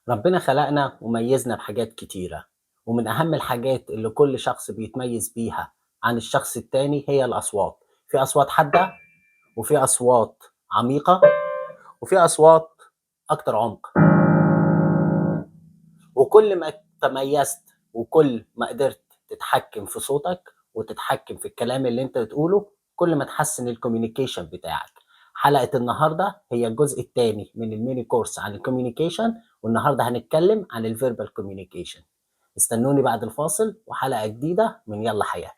ربنا خلقنا وميزنا بحاجات كتيرة، ومن أهم الحاجات اللي كل شخص بيتميز بيها عن الشخص التاني هي الأصوات. في أصوات حادة، وفي أصوات عميقة، وفي أصوات أكتر عمق. وكل ما تميزت وكل ما قدرت تتحكم في صوتك وتتحكم في الكلام اللي انت بتقوله، كل ما تحسن الكوميونيكيشن بتاعك. حلقة النهاردة هي الجزء الثاني من الميني كورس عن الكوميونيكيشن، والنهاردة هنتكلم عن الفيربال كوميونيكيشن. استنوني بعد الفاصل وحلقة جديدة من يلا حياة.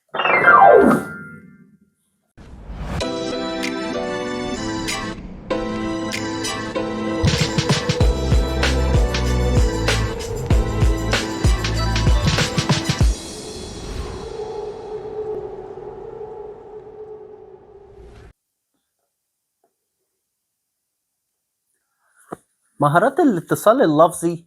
مهارات الاتصال اللفظي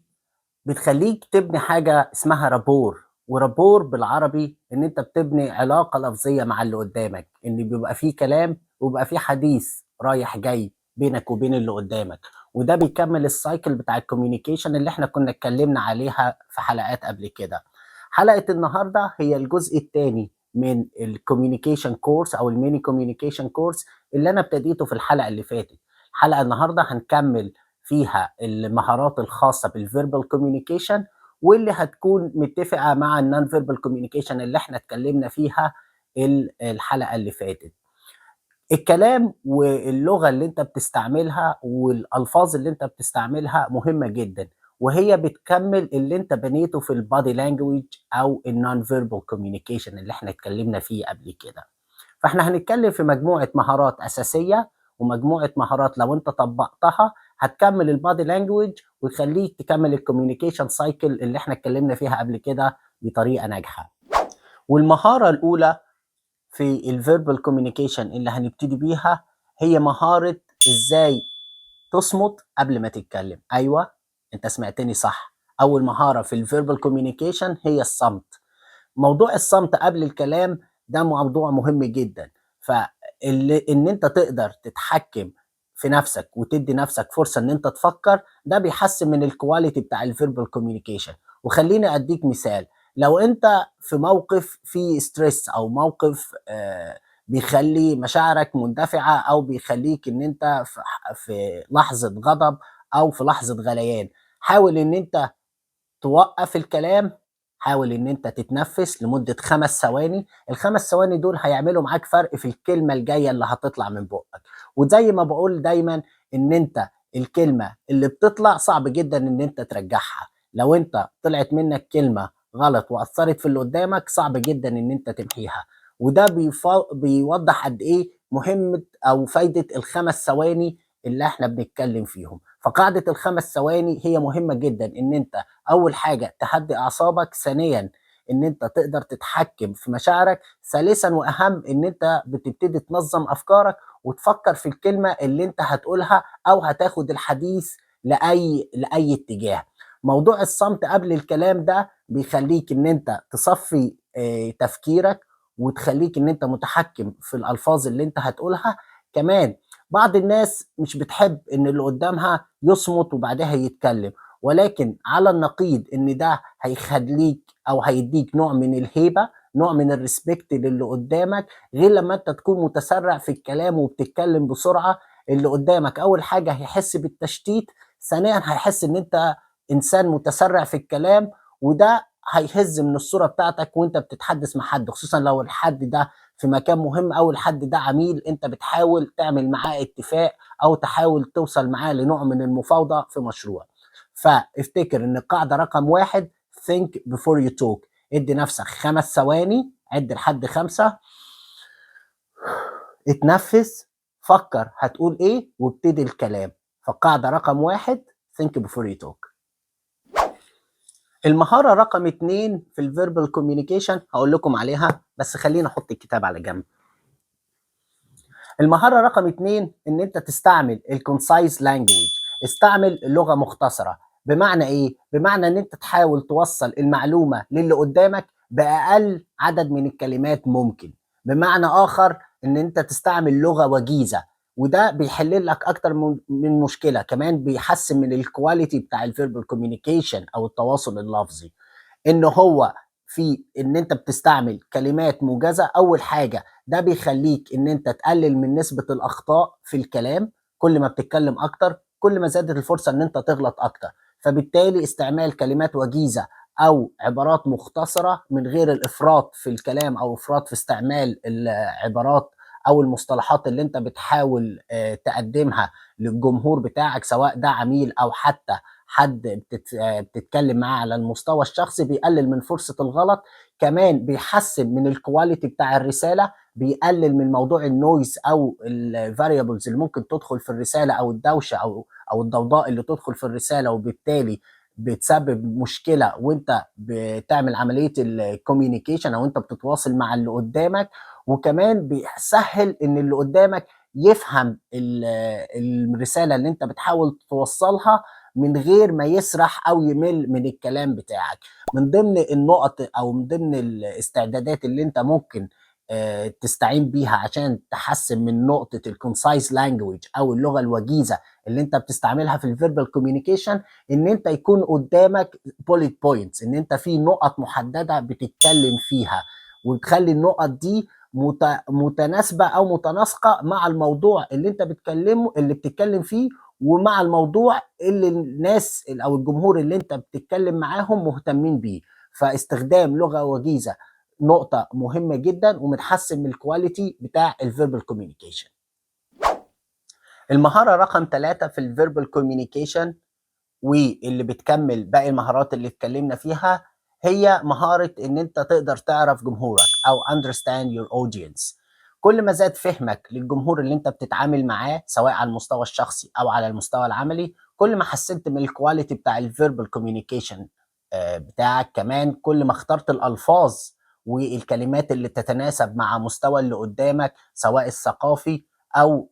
بتخلّيك تبني حاجة اسمها رابور، ورابور بالعربي إن أنت بتبني علاقة لفظية مع اللي قدّامك، إن بيبقى في كلام وبيبقى في حديث رايح جاي بينك وبين اللي قدّامك، وده بيكمّل الcycle بتاع الcommunication اللي إحنا كنا اتكلّمنا عليها في حلقات قبل كده. حلقة النهارده هي الجزء التاني من الcommunication course أو الmini communication course اللي أنا ابتديته في الحلقة اللي فاتت. الحلقة النهارده هنكمّل فيها المهارات الخاصة بالverbal communication، واللي هتكون متفقة مع الnon verbal communication اللي احنا اتكلمنا فيها الحلقة اللي فاتت. الكلام واللغة اللي انت بتستعملها والألفاظ اللي انت بتستعملها مهمة جدا، وهي بتكمل اللي انت بنيته في البادي لانجويج او النون فيربال كوميونيكيشن اللي احنا اتكلمنا فيه قبل كده. فاحنا هنتكلم في مجموعة مهارات أساسية، ومجموعة مهارات لو انت طبقتها هتكمل البادي لانجويج ويخليك تكمل الكوميونيكيشن سايكل اللي احنا اتكلمنا فيها قبل كده بطريقة ناجحة. والمهارة الأولى في الفيربال كوميونيكيشن اللي هنبتدي بيها هي مهارة ازاي تصمت قبل ما تتكلم. ايوه، انت سمعتني صح، اول مهارة في الفيربال كوميونيكيشن هي الصمت. موضوع الصمت قبل الكلام ده موضوع مهم جدا. فان انت تقدر تتحكم في نفسك وتدي نفسك فرصة ان انت تفكر، ده بيحسن من الكواليتي بتاع الفيربال كوميونيكيشن. وخليني اديك مثال. لو انت في موقف فيه ستريس او موقف بيخلي مشاعرك مندفعة او بيخليك ان انت في لحظة غضب او في لحظة غليان، حاول ان انت توقّف الكلام، حاول إن أنت تتنفّس لمدة 5 ثواني، ال5 ثواني دول هيعملوا معاك فرق في الكلمة الجاية اللي هتطلع من بُقّك. وزي ما باقول دايمًا إن أنت الكلمة اللي بتطلع صعب جدًا إن أنت ترجّعها، لو أنت طلعت منّك كلمة غلط وأثّرت في اللي قدّامك صعب جدًا إن أنت تمحيها. وده بيوضّح قد إيه مهمة أو فايدة ال5 ثواني اللي إحنا بنتكلّم فيهم. فقاعدة ال5 ثواني هي مهمة جدًا، إن أنت أول حاجة تهدّي أعصابك، ثانيًا إن أنت تقدر تتحكّم في مشاعرك، ثالثًا وأهم إن أنت بتبتدي تنظّم أفكارك وتفكّر في الكلمة اللي أنت هتقولها أو هتاخد الحديث لأي اتجاه. موضوع الصمت قبل الكلام ده بيخلّيك إن أنت تصفّي تفكيرك، وتخلّيك إن أنت متحكّم في الألفاظ اللي أنت هتقولها. كمان بعض الناس مش بتحب إن اللي قدّامها يصمت وبعدها يتكلّم، ولكن على النقيض إن ده هيخلّيك أو هيدّيك نوع من الهيبة، نوع من الrespect للي قدّامك، غير لمّا أنت تكون متسرّع في الكلام وبتتكلّم بسرعة. اللي قدّامك أول حاجة هيحس بالتشتيت، ثانيًا هيحس إن أنت إنسان متسرّع في الكلام، وده هيهِز من الصورة بتاعتك وأنت بتتحدّث مع حد، خصوصًا لو الحد ده في مكان مهم أو الحد ده عميل أنت بتحاول تعمل معاه اتفاق أو تحاول توصل معاه لنوع من المفاوضة في مشروع. فافتكر إن القاعدة رقم 1 think before you talk. ادّي نفسك 5 ثواني، عِد لحد 5، اتنفّس، فكّر هتقول إيه وابتدي الكلام. فالقاعدة رقم 1 think before you talk. المهارة رقم 2 في الverbal communication هاقول لكم عليها، بس خلّيني أحُط الكتاب على جنب. المهارة رقم 2 إن أنت تستعمل الconcise language، استعمل لغة مختصرة. بمعنى إيه؟ بمعنى إن أنت تحاول توصّل المعلومة للي قدّامك بأقل عدد من الكلمات ممكن. بمعنى آخر إن أنت تستعمل لغة وجيزة، وده بيحل لك اكتر من مشكله، كمان بيحسن من الكواليتي بتاع الفيربال كوميونيكيشن او التواصل اللفظي. إن هو في إن أنت بتستعمل كلمات موجزة. أول حاجة ده بيخلّيك إن أنت تقلل من نسبة الأخطاء في الكلام، كل ما بتتكلم أكتر، كل ما زادت الفرصة إن أنت تغلط أكتر، فبالتالي استعمال كلمات وجيزة أو عبارات مختصرة من غير الإفراط في الكلام أو إفراط في استعمال العبارات أو المصطلحات اللي أنت بتحاول تقدّمها للجمهور بتاعك، سواء ده عميل أو حتى حد بتتكلم معاه على المستوى الشخصي، بيقلل من فرصة الغلط، كمان بيحسّن من الquality بتاع الرسالة، بيقلل من موضوع الnoise أو الvariables اللي ممكن تدخل في الرسالة أو الدوشة أو الضوضاء اللي تدخل في الرسالة، وبالتالي بتسبب مشكلة وأنت بتعمل عملية الcommunication أو أنت بتتواصل مع اللي قدّامك، وكمان بيسهّل إن اللي قدّامك يفهم الرسالة اللي أنت بتحاول توصّلها من غير ما يسرح أو يمل من الكلام بتاعك. من ضمن النقط أو من ضمن الاستعدادات اللي أنت ممكن تستعين بيها عشان تحسّن من نقطة الconcise language أو اللغة الوجيزة اللي أنت بتستعملها في الverbal communication، إن أنت يكون قدّامك bullet points، إن أنت في نُقط محددة بتتكلم فيها، وتخلّي النُقط دي متناسبة أو متناسقة مع الموضوع اللي بتتكلم فيه، ومع الموضوع اللي الناس أو الجمهور اللي أنت بتتكلم معاهم مهتمين بيه. فاستخدام لغة وجيزة نقطة مهمة جدًا وبتحسّن من الquality بتاع الverbal communication. المهارة رقم 3 في الverbal communication واللي بتكمّل باقي المهارات اللي اتكلّمنا فيها، هي مهارة إن أنت تقدر تعرف جمهورك أو understand your audience. كل ما زاد فهمك للجمهور اللي أنت بتتعامل معاه سواء على المستوى الشخصي أو على المستوى العملي، كل ما حسّنت من الquality بتاع الverbal communication بتاعك. كمان كل ما اخترت الألفاظ والكلمات اللي تتناسب مع مستوى اللي قدّامك سواء الثقافي أو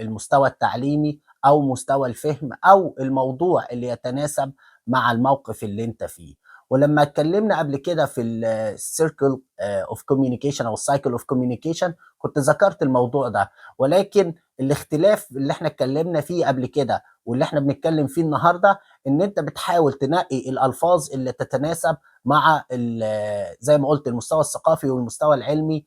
المستوى التعليمي أو مستوى الفهم أو الموضوع اللي يتناسب مع الموقف اللي أنت فيه. ولمّا اتكلمنا قبل كده في الcircle of communication أو الcycle of communication كنت ذكرت الموضوع ده، ولكن الاختلاف اللي إحنا اتكلمنا فيه قبل كده واللي إحنا بنتكلم فيه النهارده، إن أنت بتحاول تنقي الألفاظ اللي تتناسب مع زي ما قُلت المستوى الثقافي والمستوى العلمي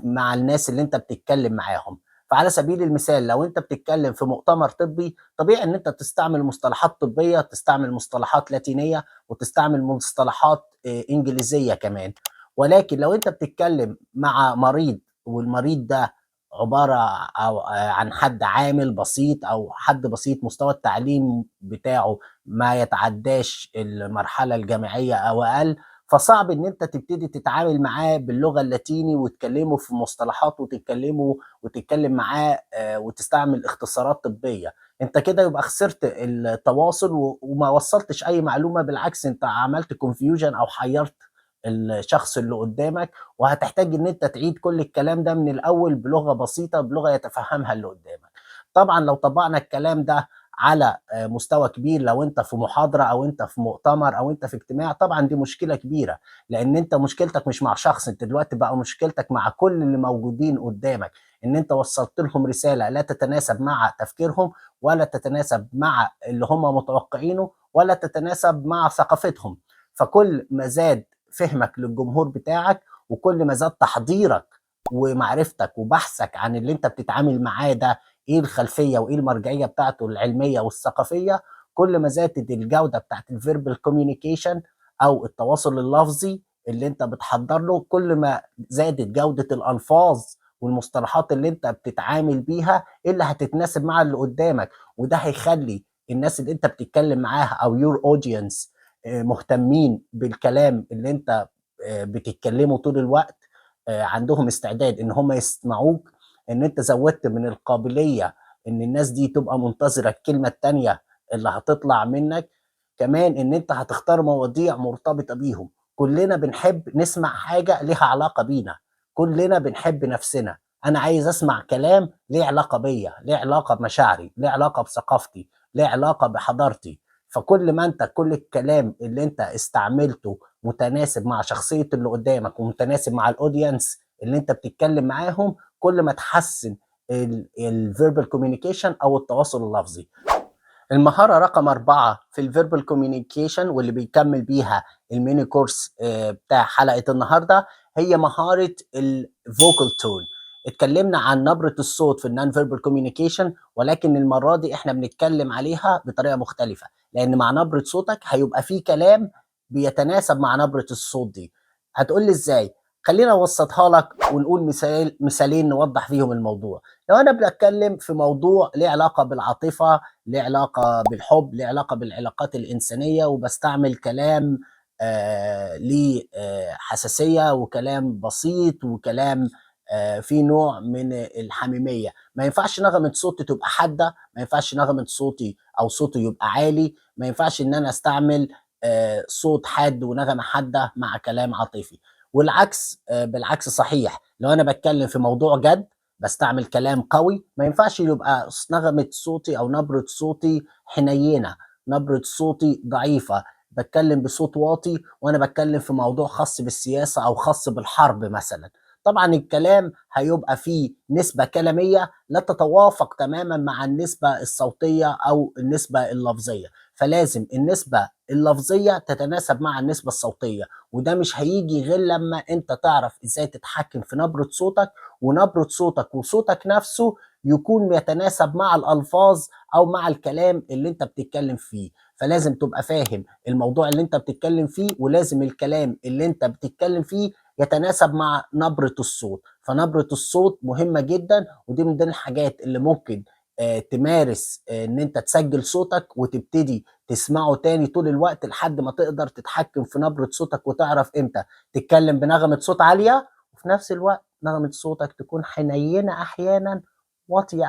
مع الناس اللي أنت بتتكلم معاهم. فعلى سبيل المثال لو أنت بتتكلم في مؤتمر طبي، طبيعي إن أنت تستعمل مصطلحات طبية، تستعمل مصطلحات لاتينية، وتستعمل مصطلحات إنجليزية كمان. ولكن لو أنت بتتكلم مع مريض والمريض ده عبارة أو عن حد عامل بسيط أو حد بسيط مستوى التعليم بتاعه ما يتعداش المرحلة الجامعية أو أقل، فصعب إن أنت تبتدي تتعامل معاه باللغة اللاتيني وتكلمه في مصطلحات وتتكلم معاه وتستعمل اختصارات طبية. أنت كده يبقى خسرت التواصل وما وصّلتش أي معلومة، بالعكس أنت عملت confusion أو حيّرت الشخص اللي قدّامك، وهتحتاج إن أنت تعيد كل الكلام ده من الأول بلغة بسيطة، بلغة يتفهمها اللي قدّامك. طبعًا لو طبّقنا الكلام ده على مستوى كبير، لو أنت في محاضرة أو أنت في مؤتمر أو أنت في اجتماع، طبعًا دي مشكلة كبيرة، لإن أنت مشكلتك مش مع شخص، أنت دلوقتي بقى مشكلتك مع كل اللي موجودين قدّامك، إن أنت وصّلت لهم رسالة لا تتناسب مع تفكيرهم ولا تتناسب مع اللي هم متوقعينه ولا تتناسب مع ثقافتهم. فكل ما زاد فهمك للجمهور بتاعك وكل ما زاد تحضيرك ومعرفتك وبحثك عن اللي أنت بتتعامل معاه ده إيه الخلفية وإيه المرجعية بتاعته العلمية والثقافية، كل ما زادت الجودة بتاعة الverbal communication أو التواصل اللفظي اللي أنت بتحضّر له، كل ما زادت جودة الألفاظ والمصطلحات اللي أنت بتتعامل بيها اللي هتتناسب مع اللي قدّامك، وده هيخلّي الناس اللي أنت بتتكلم معاها أو your audience مهتمين بالكلام اللي أنت بتتكلمه طول الوقت، عندهم استعداد إن هم يسمعوك، إن أنت زوّدت من القابلية إن الناس دي تبقى منتظرة الكلمة التانية اللي هتطلع منّك، كمان إن أنت هتختار مواضيع مرتبطة بيهم. كُلّنا بنحب نسمع حاجة ليها علاقة بينا، كُلّنا بنحب نَفْسنا. أنا عايز أسمع كلام ليه علاقة بيّا، ليه علاقة بمشاعري، ليه علاقة بثقافتي، ليه علاقة بحضارتي. فكل ما أنت كل الكلام اللي أنت استعملته متناسب مع شخصية اللي قدّامك ومتناسب مع الaudience اللي أنت بتتكلم معاهم، كل ما تحسّن الverbal communication أو التواصل اللفظي. المهارة رقم 4 في الverbal communication واللي بيكمل بيها الميني كورس بتاع حلقة النهارده هي مهارة الvocal tone. اتكلمنا عن نبرة الصوت في النون فيربال كوميونيكيشن، ولكن المرة دي احنا بنتكلم عليها بطريقة مختلفة، لأن مع نبرة صوتك هيبقى في كلام بيتناسب مع نبرة الصوت دي. هتقول لي ازاي؟ خلينا نوسطها لك ونقول مثالين نوضح فيهم الموضوع. لو انا بتكلم في موضوع ليه علاقة بالعاطفة، ليه علاقة بالحب، ليه علاقة بالعلاقات الإنسانية، وبستعمل كلام ليه حساسية وكلام بسيط وكلام فيه نوع من الحميمية. ما ينفعش نغمة صوتي تبقى حادة، ما ينفعش نغمة صوتي أو صوتي يبقى عالي، ما ينفعش إن أنا أستعمل صوت حاد ونغمة حادة مع كلام عاطفي. والعكس بالعكس صحيح. لو أنا بتكلم في موضوع جد بستعمل كلام قوي، ما ينفعش يبقى نغمة صوتي أو نبرة صوتي حنينة، نبرة صوتي ضعيفة، بتكلم بصوت واطي وأنا بتكلم في موضوع خاص بالسياسة أو خاص بالحرب مثلا. طبعا الكلام هيبقى فيه نسبة كلامية لا تتوافق تماما مع النسبة الصوتية أو النسبة اللفظية، فلازم النسبة اللفظية تتناسب مع النسبة الصوتية، وده مش هيجي غير لما انت تعرف ازاي تتحكم في نبرة صوتك، ونبرة صوتك وصوتك نفسه يكون يتناسب مع الألفاظ أو مع الكلام اللي أنت بتتكلم فيه. فلازم تبقى فاهم الموضوع اللي أنت بتتكلم فيه، ولازم الكلام اللي أنت بتتكلم فيه يتناسب مع نبرة الصوت. فنبرة الصوت مهمة جدا، ودي من ضمن الحاجات اللي ممكن تمارس ان انت تسجل صوتك وتبتدي تسمعه تاني طول الوقت لحد ما تقدر تتحكم في نبرة صوتك وتعرف امتى تتكلم بنغمة صوت عالية، وفي نفس الوقت نغمة صوتك تكون حنينة أحيانا، واطية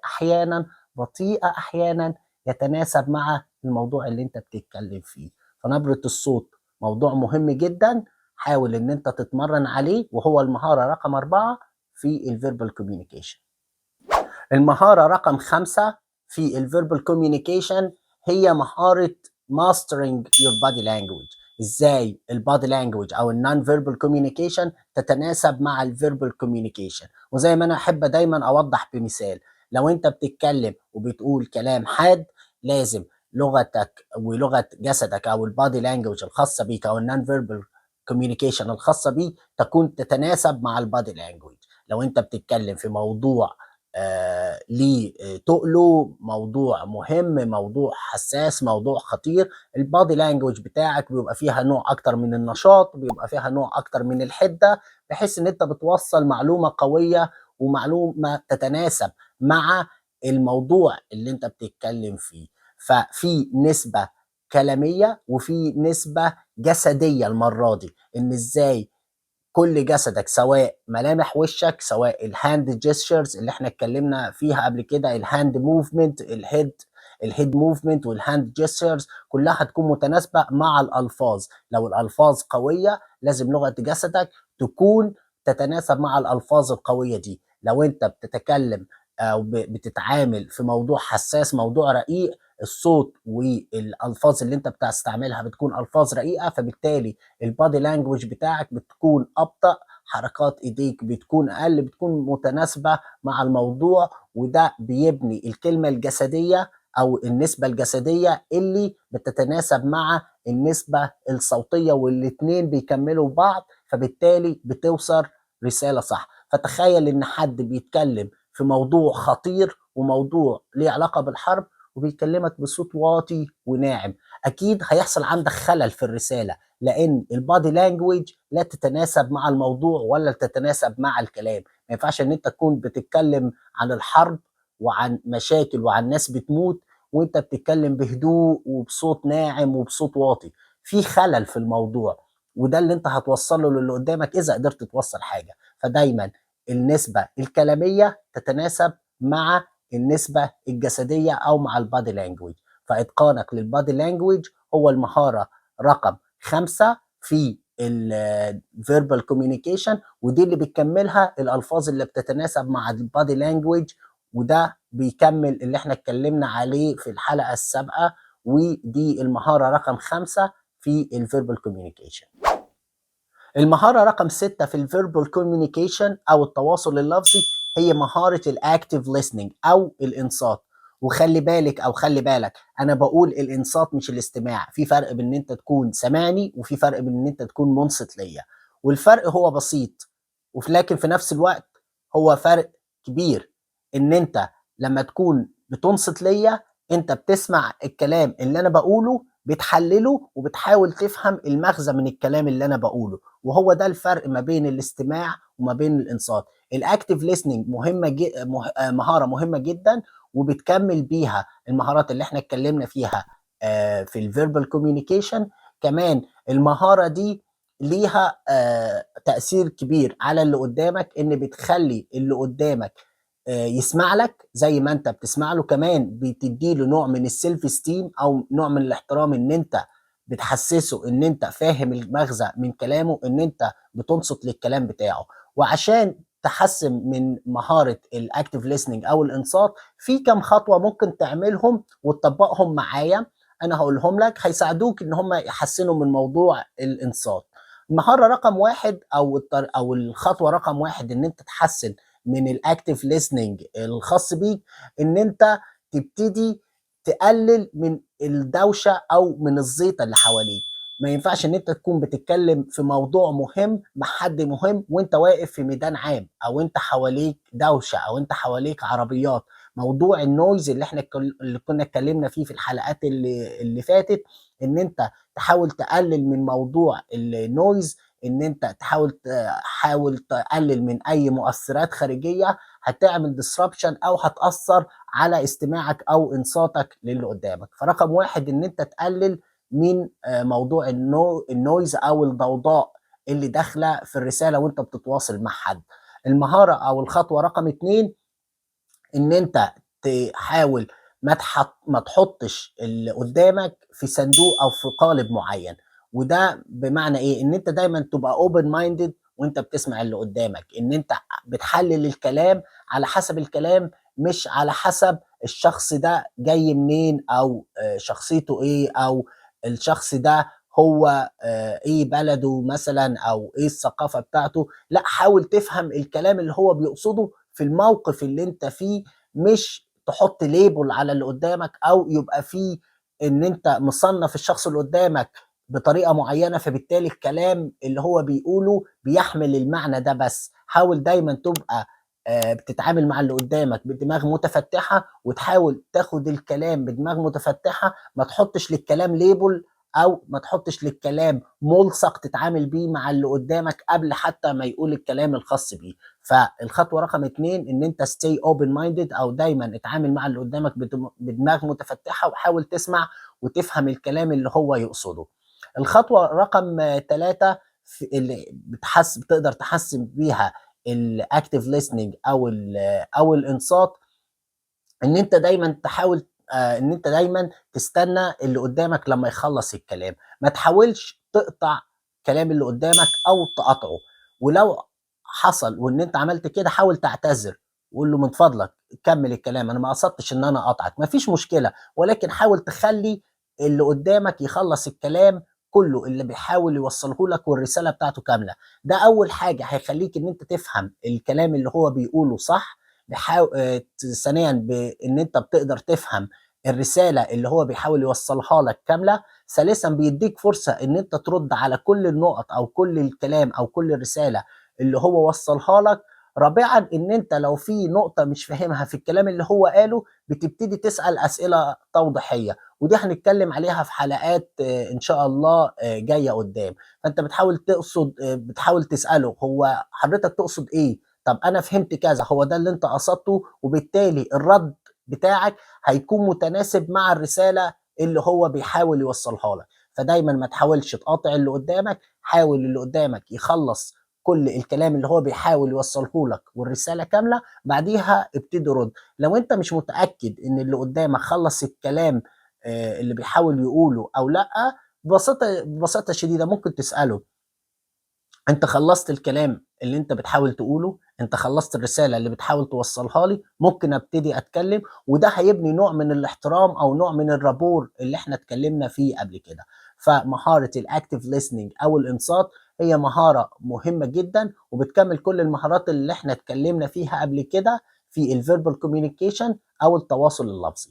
أحيانا، بطيئة أحيانا، يتناسب مع الموضوع اللي أنت بتتكلم فيه. فنبرة الصوت موضوع مهم جدا، حاول إن أنت تتمرن عليه، وهو المهارة رقم 4 في الفيربال كوميونيكيشن. المهارة رقم 5 في الفيربال كوميونيكيشن هي مهارة mastering your body language. ازاي البادي لانجوج او النون فيربال كوميونيكيشن تتناسب مع الفيربال كوميونيكيشن. وزي ما انا احب دايما اوضح بمثال، لو انت بتتكلم وبتقول كلام حاد، لازم لغتك ولغه جسدك او البادي لانجوج الخاصه بيك او النون فيربال كوميونيكيشن الخاصه بيك تكون تتناسب مع البادي لانجوج. لو انت بتتكلم في موضوع ليه تقله، موضوع مهم، موضوع حساس، موضوع خطير، البادي لانجوج بتاعك بيبقى فيها نوع اكتر من النشاط، بيبقى فيها نوع اكتر من الحده، بحيث ان انت بتوصل معلومه قويه ومعلومه تتناسب مع الموضوع اللي انت بتتكلم فيه. ففي نسبه كلاميه وفي نسبه جسديه المره دي، ان ازاي كل جسدك سواء ملامح وشك، سواء الهاند جيستشرز اللي احنا اتكلمنا فيها قبل كده، الهاند موفمنت، الهيد موفمنت والهاند جيستشرز كلها هتكون متناسبه مع الالفاظ. لو الالفاظ قويه لازم لغه جسدك تكون تتناسب مع الالفاظ القويه دي. لو انت بتتكلم او بتتعامل في موضوع حساس، موضوع رقيق، الصوت والالفاظ اللي انت بتستعملها بتكون الفاظ رقيقه، فبالتالي البادي لانجوج بتاعك بتكون ابطا، حركات ايديك بتكون اقل، بتكون متناسبه مع الموضوع، وده بيبني الكلمه الجسديه او النسبه الجسديه اللي بتتناسب مع النسبه الصوتيه، والاتنين بيكملوا بعض، فبالتالي بتوصل رساله صح. فتخيل ان حد بيتكلم في موضوع خطير وموضوع ليه علاقه بالحرب وبيكلمك بصوت واطي وناعم، اكيد هيحصل عندك خلل في الرساله، لان البادي لانجويج لا تتناسب مع الموضوع ولا تتناسب مع الكلام. ما ينفعش ان انت تكون بتتكلم عن الحرب وعن مشاكل وعن ناس بتموت وانت بتتكلم بهدوء وبصوت ناعم وبصوت واطي، في خلل في الموضوع، وده اللي انت هتوصله للي قدامك اذا قدرت توصل حاجه. فدايما النسبه الكلاميه تتناسب مع النسبه الجسديه او مع البادي لانجويج. فاتقانك للبادي لانجويج هو المهاره رقم 5 في الفيربال كوميونيكيشن، ودي اللي بتكملها الالفاظ اللي بتتناسب مع البادي لانجويج، وده بيكمل اللي احنا اتكلمنا عليه في الحلقه السابقه، ودي المهاره رقم 5 في الفيربال كوميونيكيشن. المهارة رقم 6 في الفيربال كوميونيكيشن أو التواصل اللفظي هي مهاره الاكتيف listening او الانصات. وخلي بالك او خلي بالك، انا بقول الانصات مش الاستماع، في فرق بين ان انت تكون سامعني وفي فرق بين ان انت تكون منصت ليا، والفرق هو بسيط، ولكن في نفس الوقت هو فرق كبير. ان انت لما تكون بتنصت ليا، انت بتسمع الكلام اللي انا بقوله، بتحلله وبتحاول تفهم المغزى من الكلام اللي انا بقوله، وهو ده الفرق ما بين الاستماع وما بين الانصات. الاكتيف listening مهارة مهمة جدا، وبتكمل بيها المهارات اللي احنا اتكلمنا فيها في الفيربال كوميونيكيشن. كمان المهارة دي ليها تأثير كبير على اللي قدامك، ان بتخلي اللي قدامك يسمع لك زي ما انت بتسمع له، كمان بتدي له نوع من السيلف ستيم او نوع من الاحترام، ان انت بتحسسه ان انت فاهم المغزى من كلامه، ان انت بتنصت للكلام بتاعه. وعشان تحسن من مهارة الاكتيف listening او الانصات، في كم خطوة ممكن تعملهم وتطبقهم معايا، انا هقولهم لك هيساعدوك ان هم يحسنوا من موضوع الانصات. المهارة رقم واحد او الخطوة رقم واحد ان انت تحسن من الاكتيف listening الخاص بيك، ان انت تبتدي تقلل من الدوشة او من الزيطة اللي حواليك. ما ينفعش ان انت تكون بتتكلم في موضوع مهم مع حد مهم وانت واقف في ميدان عام، او انت حواليك دوشة، او انت حواليك عربيات. موضوع النويز اللي كنا اتكلمنا فيه في الحلقات اللي فاتت، ان انت تحاول تقلل من موضوع النويز، ان انت تحاول تقلل من اي مؤثرات خارجية هتعمل disruption او هتأثر على استماعك او انصاتك للي قدامك. فرقم واحد ان انت تقلل من موضوع النويز او الضوضاء اللي داخله في الرساله وانت بتتواصل مع حد. المهاره او الخطوه رقم اتنين، ان انت تحاول ما تحطش اللي قدامك في صندوق او في قالب معين. وده بمعنى ايه؟ ان انت دايما تبقى اوبن مايندد وانت بتسمع اللي قدامك، ان انت بتحلل الكلام على حسب الكلام، مش على حسب الشخص ده جاي منين او شخصيته ايه، او الشخص ده هو ايه بلده مثلا، او ايه الثقافة بتاعته. لا، حاول تفهم الكلام اللي هو بيقصده في الموقف اللي انت فيه، مش تحط ليبل على اللي قدامك، او يبقى فيه ان انت مصنف الشخص اللي قدامك بطريقة معينة، فبالتالي الكلام اللي هو بيقوله بيحمل المعنى ده. بس حاول دايما تبقى بتتعامل مع اللي قدامك بدماغ متفتحة، وتحاول تاخد الكلام بدماغ متفتحة، ما تحطش للكلام ليبل، او ما تحطش للكلام ملصق تتعامل بيه مع اللي قدامك قبل حتى ما يقول الكلام الخاص بيه. فالخطوه رقم اتنين، ان انت stay open minded، او دايما اتعامل مع اللي قدامك بدماغ متفتحه، وحاول تسمع وتفهم الكلام اللي هو يقصده. الخطوه رقم ثلاثة اللي بتقدر تحسن بيها الاكتيف listening او الانصات، ان انت دايما تحاول ان انت دايما تستنى اللي قدامك لما يخلص الكلام. ما تحاولش تقطع كلام اللي قدامك او تقاطعه. ولو حصل وان انت عملت كده، حاول تعتذر وقول له من فضلك كمل الكلام، انا ما قصدتش ان انا اقطعك، ما فيش مشكلة، ولكن حاول تخلي اللي قدامك يخلص الكلام كله اللي بيحاول يوصله لك والرسالة بتاعته كاملة. ده اول حاجة هيخليك ان انت تفهم الكلام اللي هو بيقوله صح. ثانيا بان انت بتقدر تفهم الرساله اللي هو بيحاول يوصلها لك كامله. ثالثا بيديك فرصه ان انت ترد على كل النقط او كل الكلام او كل الرساله اللي هو وصلها لك. رابعا ان انت لو في نقطه مش فاهمها في الكلام اللي هو قاله، بتبتدي تسال اسئله توضيحيه، ودي هنتكلم عليها في حلقات ان شاء الله جايه قدام. فانت بتحاول تساله هو حضرتك تقصد ايه، طب انا فهمت كذا، هو ده اللي انت قصدته، وبالتالي الرد بتاعك هيكون متناسب مع الرسالة اللي هو بيحاول يوصلها لك. فدايما ما تحاولش تقاطع اللي قدامك، حاول اللي قدامك يخلص كل الكلام اللي هو بيحاول يوصله لك والرسالة كاملة، بعديها ابتدي رد. لو انت مش متأكد ان اللي قدامك خلص الكلام اللي بيحاول يقوله او لا، ببساطة شديدة ممكن تسأله انت خلصت الكلام اللي انت بتحاول تقوله، انت خلصت الرسالة اللي بتحاول توصلها لي، ممكن ابتدي اتكلم. وده هيبني نوع من الاحترام او نوع من الرابور اللي احنا اتكلمنا فيه قبل كده. فمهارة الاكتيف listening او الانصات هي مهارة مهمة جدًا وبتكمّل كل المهارات اللي إحنا اتكلّمنا فيها قبل كده في الverbal communication أو التواصل اللفظي.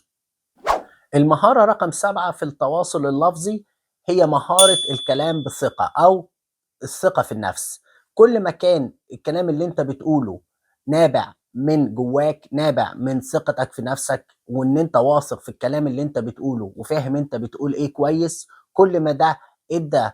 المهارة رقم 7 في التواصل اللفظي هي مهارة الكلام بثقة أو الثقة في النفس. كل ما كان الكلام اللي أنت بتقوله نابع من جواك، نابع من ثقتك في نفسك، وإن أنت واثق في الكلام اللي أنت بتقوله وفاهم أنت بتقول إيه كويس، كل ما ده ادّى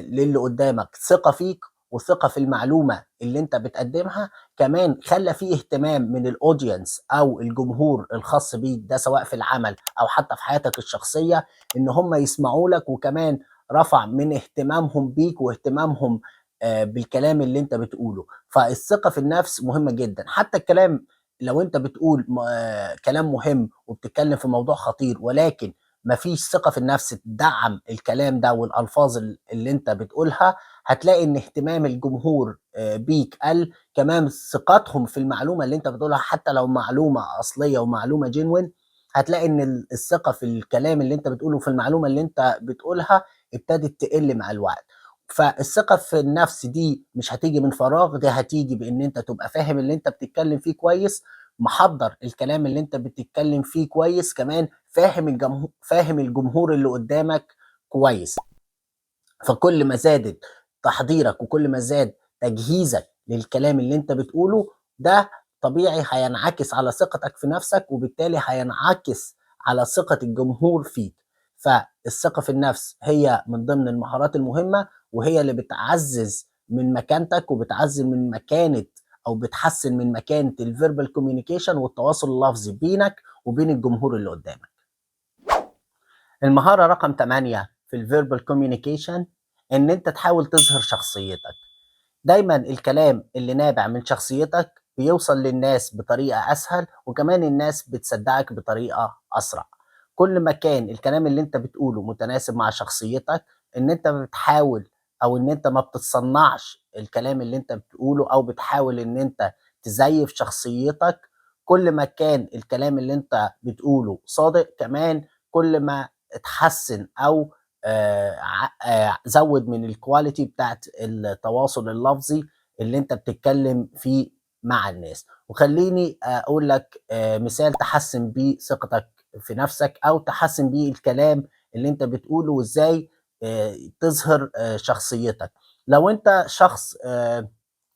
للي قدّامك ثقة فيك وثقة في المعلومة اللي أنت بتقدّمها، كمان خلّى في اهتمام من الaudience أو الجمهور الخاص بيك ده سواء في العمل أو حتى في حياتك الشخصية، إن هم يسمعوا لك، وكمان رفع من اهتمامهم بيك واهتمامهم بالكلام اللي أنت بتقوله. فالثقة في النفس مهمة جدًا، حتى الكلام لو أنت بتقول كلام مهم وبتتكلم في موضوع خطير، ولكن ما فيش ثقة في النفس تدعّم الكلام ده والألفاظ اللي أنت بتقولها، هتلاقي إن اهتمام الجمهور بيك قَل، كمان ثقتهم في المعلومة اللي أنت بتقولها حتى لو معلومة أصلية ومعلومة genuine، هتلاقي إن الثقة في الكلام اللي أنت بتقوله وفي المعلومة اللي أنت بتقولها ابتدت تقل مع الوقت. فالثقة في النفس دي مش هتيجي من فراغ، دي هتيجي بإن أنت تبقى فاهم اللي أنت بتتكلم فيه كويس، محضّر الكلام اللي أنت بتتكلم فيه كويس، كمان فاهم الجمهور اللي قدامك كويس. فكل ما زادت تحضيرك وكل ما زاد تجهيزك للكلام اللي أنت بتقوله، ده طبيعي هينعكس على ثقتك في نفسك، وبالتالي هينعكس على ثقة الجمهور فيك. فالثقة في النفس هي من ضمن المهارات المهمة، وهي اللي بتعزّز من مكانتك وبتعزّز من مكانة أو بتحسّن من مكانة الverbal communication والتواصل اللفظي بينك وبين الجمهور اللي قدامك. المهارة رقم 8 في الverbal communication إن أنت تحاول تظهر شخصيتك. دايمًا الكلام اللي نابع من شخصيتك بيوصل للناس بطريقة أسهل، وكمان الناس بتصدّقك بطريقة أسرع. كل ما كان الكلام اللي أنت بتقوله متناسب مع شخصيتك، إن أنت بتحاول أو إن أنت ما بتتصنّعش الكلام اللي أنت بتقوله أو بتحاول إن أنت تزيّف شخصيتك، كل ما كان الكلام اللي أنت بتقوله صادق، كمان كل ما اتحسّن أو ع زوّد من الquality بتاعة التواصل اللفظي اللي أنت بتتكلّم فيه مع الناس. وخلّيني أقول لك مثال تحسّن بيه ثقتك في نَفْسك أو تحسّن بيه الكلام اللي أنت بتقوله وإزاي تظهر شخصيتك. لو أنت شخص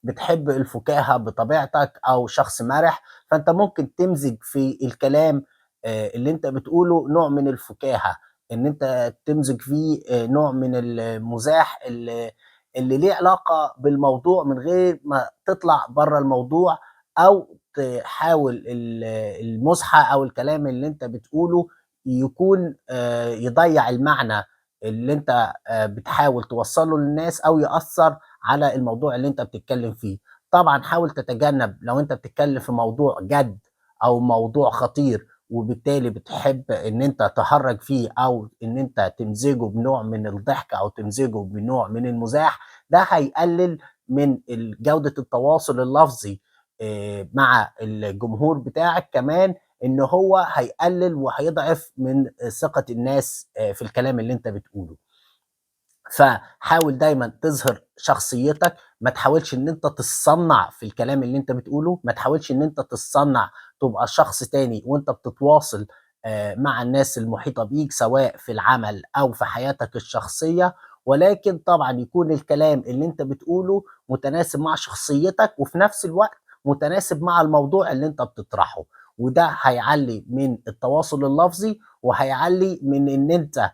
بتحب الفُكاهة بطبيعتك أو شخص مَرِح، فأنت ممكن تمزج في الكلام اللي أنت بتقوله نوع من الفُكاهة، إن أنت تمزج فيه نوع من المزاح اللي ليه علاقة بالموضوع من غير ما تطلع برّه الموضوع، أو تحاول المُزحة أو الكلام اللي أنت بتقوله يكون يضيّع المعنى اللي أنت بتحاول توصّله للناس أو يأثّر على الموضوع اللي أنت بتتكلّم فيه. طبعًا حاول تتجنّب لو أنت بتتكلّم في موضوع جَد أو موضوع خطير وبالتالي بتحب إن أنت تهرّج فيه أو إن أنت تمزجه بنوع من الضحك أو تمزجه بنوع من المزاح، ده هيقلل من جودة التواصل اللفظي مع الجمهور بتاعك، كمان إن هو هيقلل وهيضعف من ثقة الناس في الكلام اللي أنت بتقوله. فحاول دايمًا تظهر شخصيتك، ما تحاولش إن أنت تتصنّع في الكلام اللي أنت بتقوله، ما تحاولش إن أنت تتصنّع تبقى شخص تاني وأنت بتتواصل مع الناس المحيطة بيك، سواء في العمل أو في حياتك الشخصية، ولكن طبعًا يكون الكلام اللي أنت بتقوله متناسب مع شخصيتك، وفي نفس الوقت متناسب مع الموضوع اللي أنت بتطرحه، وده هيعلّي من التواصل اللفظي، وهيعلّي من إن أنت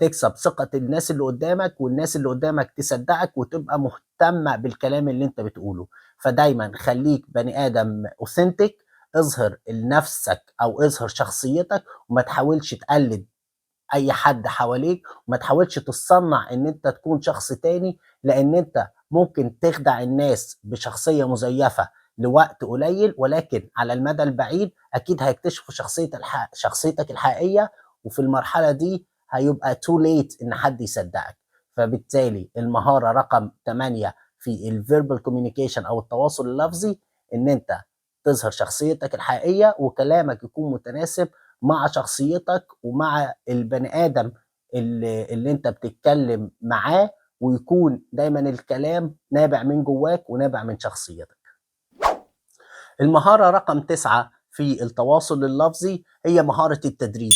تكسب ثقة الناس اللي قدّامك، والناس اللي قدّامك تصدّقك وتبقى مهتمة بالكلام اللي أنت بتقوله. فدايمًا خلّيك بني آدم authentic، اظهر لنَفْسك أو اظهر شخصيتك، وما تحاولش تقلِّد أي حد حواليك، وما تحاولش تتصنّع إن أنت تكون شخص تاني، لإن أنت ممكن تخدع الناس بشخصية مزيّفة لوقت قليل، ولكن على المدى البعيد أكيد هيكتشفوا شخصيتك الحقيقية، وفي المرحلة دي هيبقى too late إن حد يصدّقك. فبالتالي المهارة رقم 8 في الverbal communication أو التواصل اللفظي، إن أنت تظهر شخصيتك الحقيقية وكلامك يكون متناسب مع شخصيتك ومع البني آدم اللي أنت بتتكلم معاه، ويكون دايما الكلام نابع من جواك ونابع من شخصيتك. المهارة رقم 9 في التواصل اللفظي هي مهارة التدريب.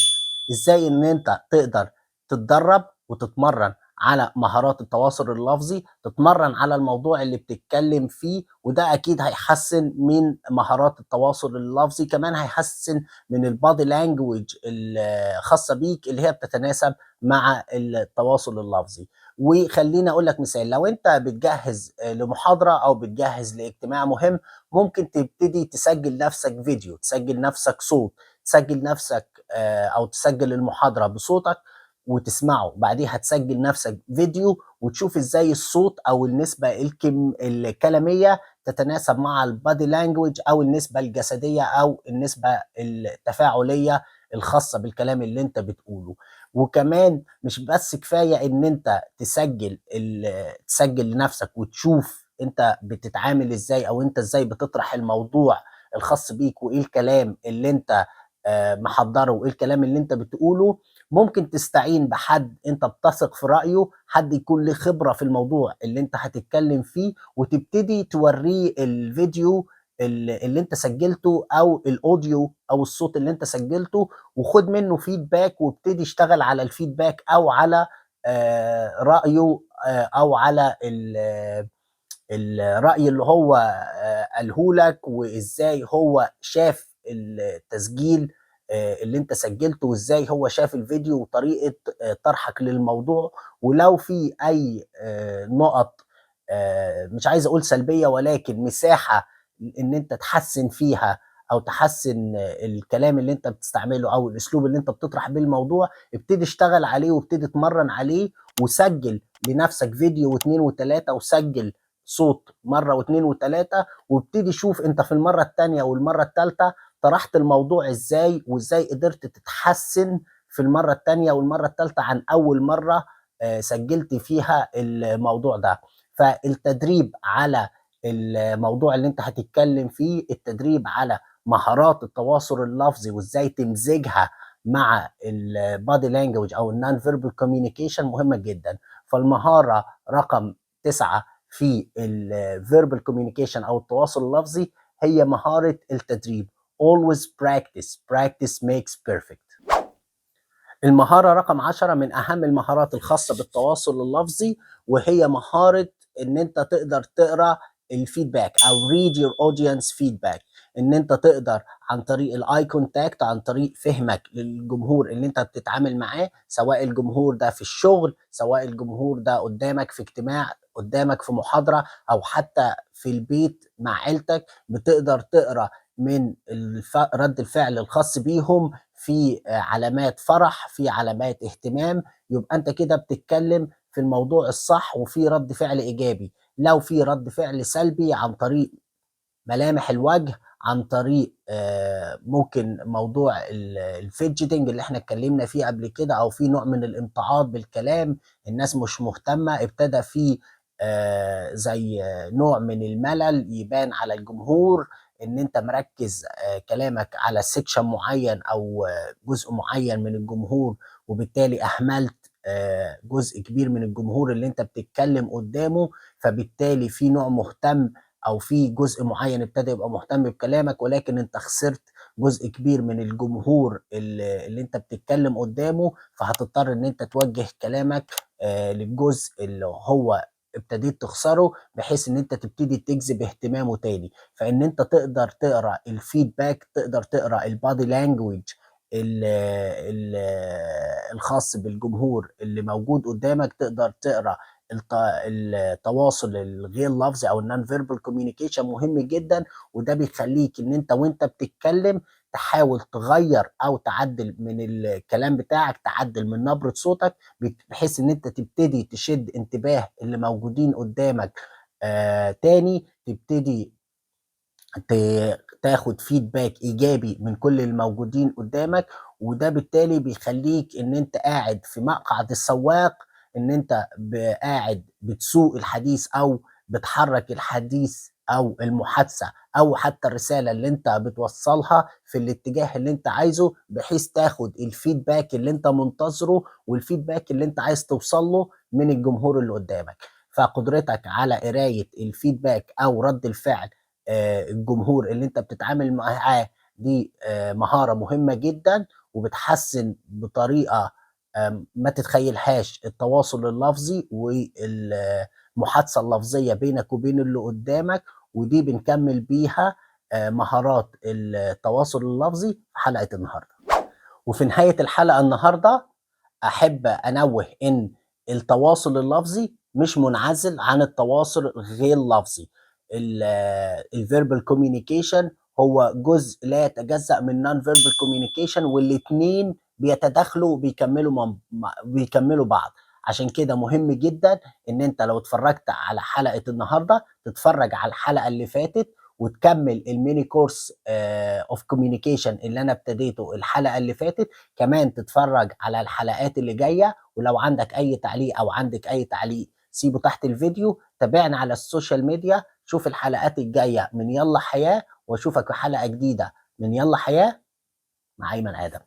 إزاي إن أنت تقدر تتدرب وتتمرن على مهارات التواصل اللفظي، تتمرن على الموضوع اللي بتتكلم فيه، وده أكيد هيحسن من مهارات التواصل اللفظي، كمان هيحسن من البادي لانجوج الخاصة بيك اللي هي بتتناسب مع التواصل اللفظي. وخليني أقول لك مثال، لو أنت بتجهز لمحاضرة أو بتجهز لاجتماع مهم، ممكن تبتدي تسجل نفسك فيديو، تسجل نفسك صوت، تسجل نفسك او تسجل المحاضرة بصوتك وتسمعه، بعديها تسجل نفسك فيديو وتشوف ازاي الصوت او النسبة الكلامية تتناسب مع البادي لانجوج او النسبة الجسدية او النسبة التفاعلية الخاصة بالكلام اللي انت بتقوله. وكمان مش بس كفاية ان انت تسجل لنفسك وتشوف انت بتتعامل ازاي او انت ازاي بتطرح الموضوع الخاص بيك، وايه الكلام اللي انت محضره وايه الكلام اللي انت بتقوله. ممكن تستعين بحد انت بتثق في رأيه، حد يكون له خبرة في الموضوع اللي انت هتتكلم فيه، وتبتدي توريه الفيديو اللي انت سجلته او الاوديو او الصوت اللي انت سجلته، وخد منه فيدباك وابتدي اشتغل على الفيدباك او على رأيه او على الرأي اللي هو قاله لك، وازاي هو شاف التسجيل اللي انت سجلته، وازاي هو شاف الفيديو وطريقة طرحك للموضوع. ولو في اي نقط مش عايز اقول سلبية، ولكن مساحة ان انت تحسن فيها او تحسن الكلام اللي انت بتستعمله او الاسلوب اللي انت بتطرح بيه الموضوع، ابتدي اشتغل عليه وابتدي اتمرن عليه، وسجل لنفسك فيديو واثنين وثلاثة، وسجل صوت مرة واثنين وثلاثة، وابتدي شوف انت في المرة الثانية والمرة الثالثة طرحت الموضوع ازاي، وازاي قدرت تتحسن في المرة الثانية والمرة الثالثة عن اول مرة سجلت فيها الموضوع ده. فالتدريب على الموضوع اللي انت هتتكلم فيه، التدريب على مهارات التواصل اللفظي وازاي تمزجها مع البادي لانجوج او النون فيربال كوميونيكيشن مهمة جدا. فالمهارة رقم 9 في الفيربال كوميونيكيشن او التواصل اللفظي هي مهارة التدريب. always practice. practice makes perfect. المهارة رقم 10 من أهم المهارات الخاصة بالتواصل اللفظي، وهي مهارة إن أنت تقدر تقرأ الفيدباك أو read your audience feedback. إن أنت تقدر عن طريق الآي كونتاكت، عن طريق فهمك للجمهور اللي أنت بتتعامل معاه، سواء الجمهور ده في الشغل، سواء الجمهور ده قدامك في اجتماع، قدامك في محاضرة، أو حتى في البيت مع عيلتك، بتقدر تقرأ من رد الفعل الخاص بيهم في علامات فرح، في علامات اهتمام. يبقى انت كده بتتكلم في الموضوع الصح وفي رد فعل ايجابي. لو في رد فعل سلبي عن طريق ملامح الوجه، عن طريق ممكن موضوع الفيدجيتنج اللي احنا اتكلمنا فيه قبل كده، او في نوع من الامتعاض بالكلام، الناس مش مهتمة، ابتدى في زي نوع من الملل يبان على الجمهور، ان انت مركز كلامك على سيكشن معين او جزء معين من الجمهور، وبالتالي اهملت جزء كبير من الجمهور اللي انت بتتكلم قدامه. فبالتالي في نوع مهتم او في جزء معين ابتدى يبقى مهتم بكلامك، ولكن انت خسرت جزء كبير من الجمهور اللي انت بتتكلم قدامه، فهتضطر ان انت توجه كلامك للجزء اللي هو ابتديت تخسره، بحيث ان انت تبتدي تجذب اهتمامه تاني. فان انت تقدر تقرا الفيدباك، تقدر تقرا البادي لانجويج الخاص بالجمهور اللي موجود قدامك، تقدر تقرا التواصل الغير لفظي او النون فيربال كوميونيكيشن مهم جدا. وده بيخليك ان انت وانت بتتكلم تحاول تغير او تعدل من الكلام بتاعك، تعدل من نبرة صوتك، بحيث ان انت تبتدي تشد انتباه اللي موجودين قدامك تاني، تبتدي تاخد فيدباك ايجابي من كل الموجودين قدامك. وده بالتالي بيخليك ان انت قاعد في مقعد السواق، ان انت قاعد بتسوق الحديث او بتحرك الحديث او المحادثه او حتى الرساله اللي انت بتوصلها في الاتجاه اللي انت عايزه، بحيث تاخد الفيدباك اللي انت منتظره والفيدباك اللي انت عايز توصل له من الجمهور اللي قدامك. فقدرتك على قرايه الفيدباك او رد الفعل الجمهور اللي انت بتتعامل معاه دي مهاره مهمه جدا، وبتحسن بطريقه ما تتخيلهاش التواصل اللفظي والمحادثة اللفظية بينك وبين اللي قدامك. ودي بنكمل بيها مهارات التواصل اللفظي في حلقة النهاردة. وفي نهاية الحلقة النهاردة أحب أنوه إن التواصل اللفظي مش منعزل عن التواصل غير لفظي. الفيربال كوميونيكيشن هو جزء لا يتجزأ من نون فيربال كوميونيكيشن، والاتنين بيتداخلوا وبيكملوا بعض. عشان كده مهم جدا ان انت لو اتفرجت على حلقة النهاردة تتفرج على الحلقة اللي فاتت وتكمل الميني كورس اوف كوميونيكيشن اللي انا ابتديته الحلقة اللي فاتت. كمان تتفرج على الحلقات اللي جاية، ولو عندك أي تعليق أو عندك أي تعليق سيبه تحت الفيديو. تابعنا على السوشيال ميديا، شوف الحلقات الجاية من يلا حياة، واشوفك في حلقة جديدة من يلا حياة مع أيمن آدم.